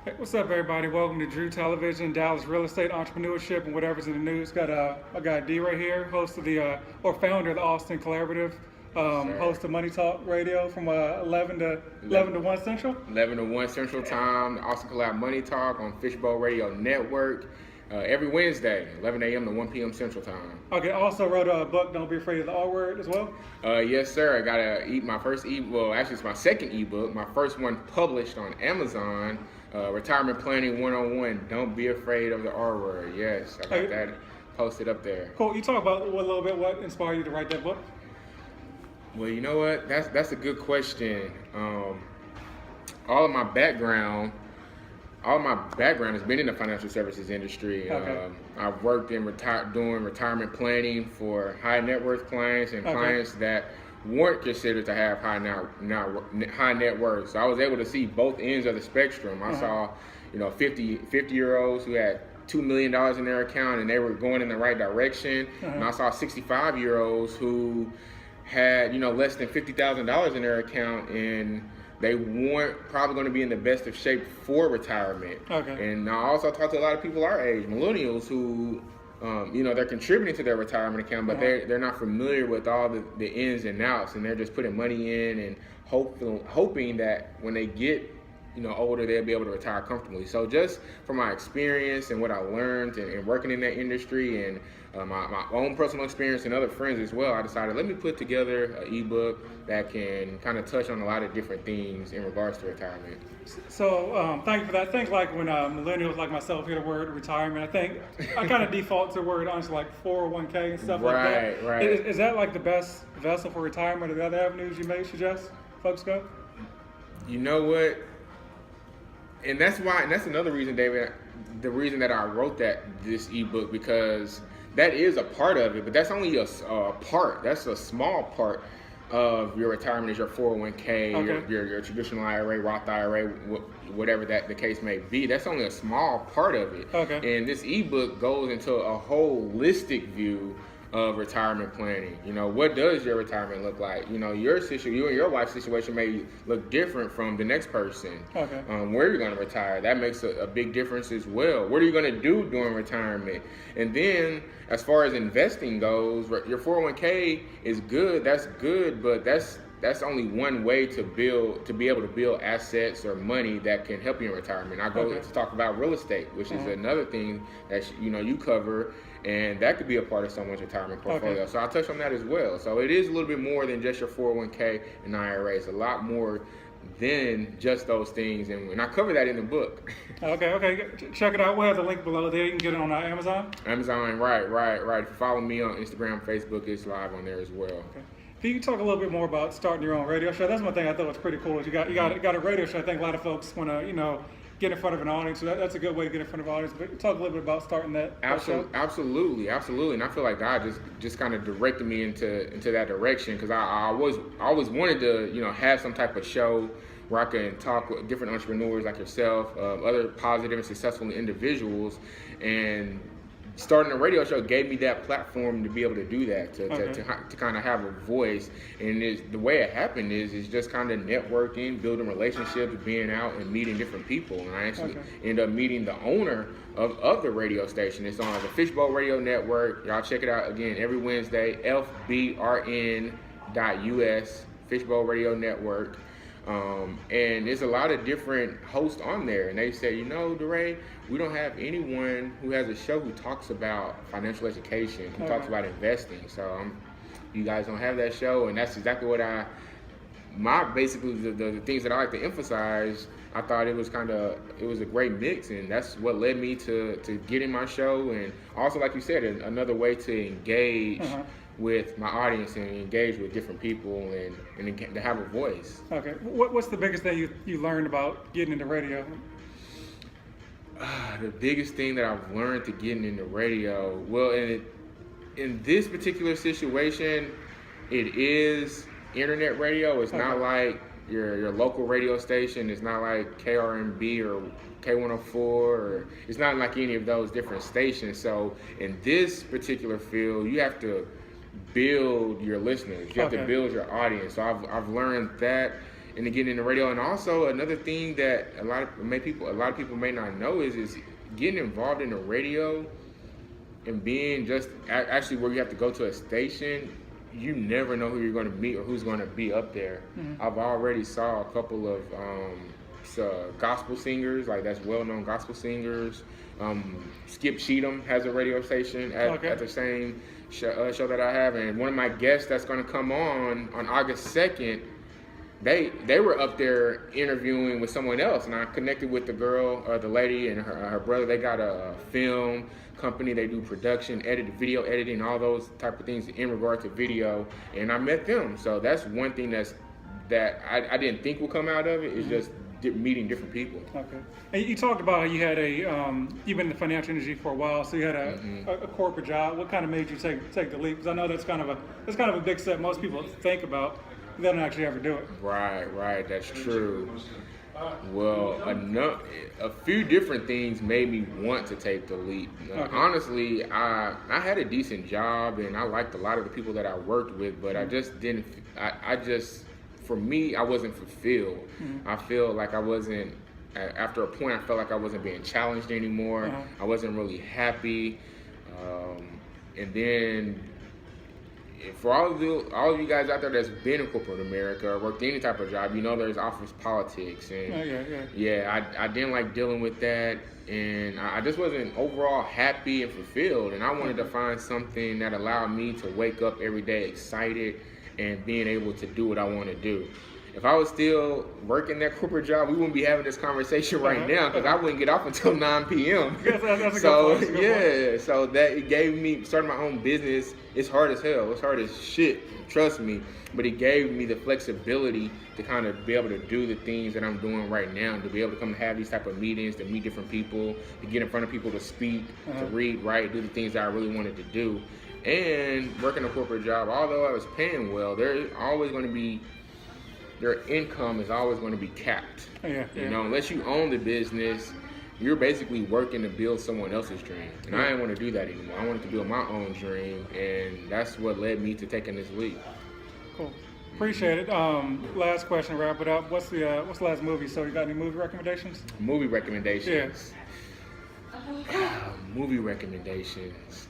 Hey, what's up, everybody? Welcome to Drew Television, Dallas real estate entrepreneurship, and whatever's in the news. Got I got Derey here, host of the or founder of the Alston Collaborative, Sir. host of Money Talk Radio from 11 to 1 Central. 11 to 1 Central Time. Also collab Money Talk on Fishbowl Radio Network every Wednesday, 11 a.m. to 1 p.m. Central Time. Okay. Also wrote a book, Don't Be Afraid of the R Word, as well. Yes, sir. I got to eat my first well, actually, it's my second ebook. My first one published on Amazon. Retirement Planning 101. Don't be afraid of the R word. Yes, I got that posted up there. Cool. You talk about a little bit what inspired you to write that book. Well, you know what? That's a good question. All of my background has been in the financial services industry. Okay. I've worked in doing retirement planning for high net worth clients and clients that weren't considered to have high net worth. So I was able to see both ends of the spectrum. I saw, 50-year-olds who had $2 million in their account and they were going in the right direction. And I saw 65-year-olds who had, less than $50,000 in their account and they weren't probably going to be in the best of shape for retirement. Okay. And I also talked to a lot of people our age, millennials, who, they're contributing to their retirement account, but they're not familiar with all the ins and outs, and they're just putting money in and hoping that when they get older, they'll be able to retire comfortably. So just from my experience and what I learned and working in that industry and my own personal experience and other friends as well, I decided let me put together an ebook that can kind of touch on a lot of different things in regards to retirement. So thank you for that. I think like when millennials like myself hear the word retirement, I think I kind of default to the word honestly like 401k and stuff like that. Right. Is that like the best vessel for retirement, or the other avenues you may suggest folks go? You know what? And that's another reason, David, the reason that I wrote this ebook, because that is a part of it, but that's only a part. That's a small part of your retirement is your 401k, your traditional IRA, Roth IRA, whatever the case may be. That's only a small part of it. Okay. And this ebook goes into a holistic view of retirement planning. What does your retirement look like? You and your wife's situation may look different from the next person. Okay. Where you're going to retire, that makes a big difference as well. What are you going to do during retirement? And then as far as investing goes, your 401k is good. That's good, but that's only one way to be able to build assets or money that can help you in retirement. I go to talk about real estate, which is another thing that you cover, and that could be a part of someone's retirement portfolio. Okay. So I'll touch on that as well. So it is a little bit more than just your 401k and IRA. It's a lot more than just those things, and I cover that in the book. Okay. Check it out. We'll have the link below there. You can get it on Amazon. Amazon, right. If you follow me on Instagram, Facebook, it's live on there as well. Okay. Can you talk a little bit more about starting your own radio show? That's one thing I thought was pretty cool. You got a radio show. I think a lot of folks want to get in front of an audience. So that's a good way to get in front of an audience. But talk a little bit about starting that show. Absolutely. And I feel like God just kind of directed me into that direction, because I always wanted to have some type of show where I can talk with different entrepreneurs like yourself, other positive and successful individuals, and starting a radio show gave me that platform to be able to do that, to kind of have a voice. And the way it happened is just kind of networking, building relationships, being out and meeting different people. And I actually ended up meeting the owner of the radio station. It's on the Fishbowl Radio Network. Y'all check it out again every Wednesday, fbrn.us, Fishbowl Radio Network. And there's a lot of different hosts on there, and they say, Derey, we don't have anyone who has a show who talks about financial education, who talks about investing. So you guys don't have that show, and that's exactly what basically the things that I like to emphasize. I thought it was a great mix, and that's what led me to getting my show, and also, like you said, another way to engage with my audience and engage with different people and to have a voice. Okay. What's the biggest thing you learned about getting into radio? The biggest thing that I've learned to getting into radio, well, in this particular situation, it is internet radio. It's not like your local radio station. It's not like KRMB or K104, or it's not like any of those different stations. So in this particular field, you have to build your listeners. You have to build your audience. So I've learned that, and to get into radio. And also another thing that a lot of people may not know is getting involved in the radio and being just actually where you have to go to a station. You never know who you're going to meet or who's going to be up there. I've already saw a couple of gospel singers, like that's well-known gospel singers. Skip Cheatham has a radio station at the same show that I have, and one of my guests that's going to come on August 2nd, they were up there interviewing with someone else, and I connected with the girl, the lady, and her brother. They got a film company. They do production, video editing, all those type of things in regard to video, and I met them. So that's one thing that I didn't think would come out of it. Is just meeting different people. Okay. And you talked about how you had you've been in the financial industry for a while, so you had a corporate job. What kind of made you take the leap? Because I know that's kind of a big step most people think about. They don't actually ever do it. Right. That's true. Well, a few different things made me want to take the leap. Honestly, I had a decent job and I liked a lot of the people that I worked with, but I just didn't. For me, I wasn't fulfilled. I feel like I wasn't. After a point, I felt like I wasn't being challenged anymore. I wasn't really happy, and then. For all of you guys out there that's been in corporate America or worked any type of job, you know there's office politics, and I didn't like dealing with that, and I just wasn't overall happy and fulfilled, and I wanted to find something that allowed me to wake up every day excited and being able to do what I want to do. If I was still working that corporate job, we wouldn't be having this conversation right now because I wouldn't get off until 9 p.m. That's so so that it gave me starting my own business. It's hard as hell. It's hard as shit. Trust me. But it gave me the flexibility to kind of be able to do the things that I'm doing right now, to be able to come and have these type of meetings, to meet different people, to get in front of people, to speak, to read, write, do the things that I really wanted to do. And working a corporate job, although I was paying well, their income is always going to be capped. You know, unless you own the business, you're basically working to build someone else's dream. And I didn't want to do that anymore. I wanted to build my own dream, and that's what led me to taking this leap. Cool. Appreciate it. Last question, wrap it up. What's the last movie? So you got any movie recommendations? Movie recommendations. Movie recommendations.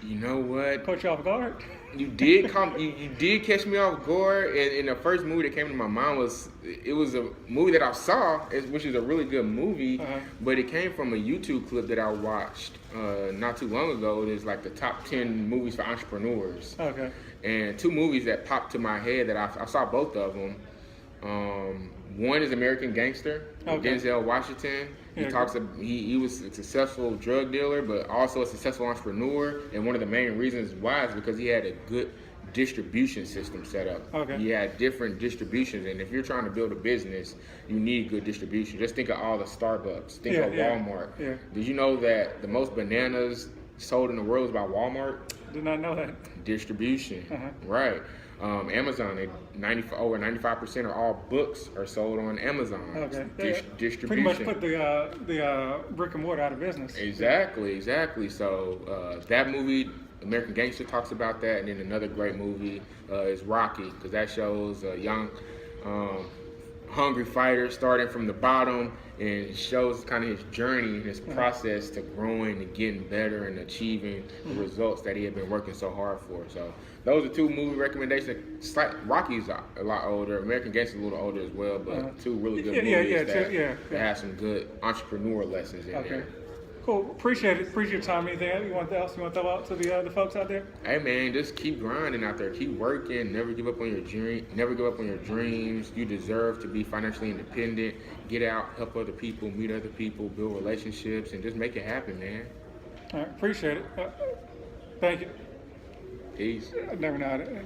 You know what? Caught you off guard. You did catch me off guard, and the first movie that came to my mind was a movie that I saw, which is a really good movie, but it came from a YouTube clip that I watched not too long ago. It is like the top 10 movies for entrepreneurs. Okay. And two movies that popped to my head that I saw both of them. One is American Gangster, Denzel Washington. He was a successful drug dealer, but also a successful entrepreneur. And one of the main reasons why is because he had a good distribution system set up. He had different distributions, and if you're trying to build a business, you need good distribution. Just think of all the Starbucks. Think of Walmart. Did you know that the most bananas sold in the world is by Walmart? Did not know that. Distribution, right. Amazon, over 95% of all books are sold on Amazon. Distribution. Pretty much put the brick and mortar out of business. Exactly. So that movie, American Gangster, talks about that, and then another great movie is Rocky, because that shows a young, hungry fighter starting from the bottom, and it shows kind of his journey and his process to growing and getting better and achieving the results that he had been working so hard for. So those are two movie recommendations. Rocky's a lot older. American Gangster's a little older as well, but two really good movies that have some good entrepreneur lessons in there. Cool. Appreciate it. Appreciate your time. Anything else you want to throw out to the folks out there? Hey man, just keep grinding out there. Keep working. Never give up on your dream. Never give up on your dreams. You deserve to be financially independent. Get out, help other people, meet other people, build relationships, and just make it happen, man. All right. Appreciate it. Thank you. Peace. I never know how to.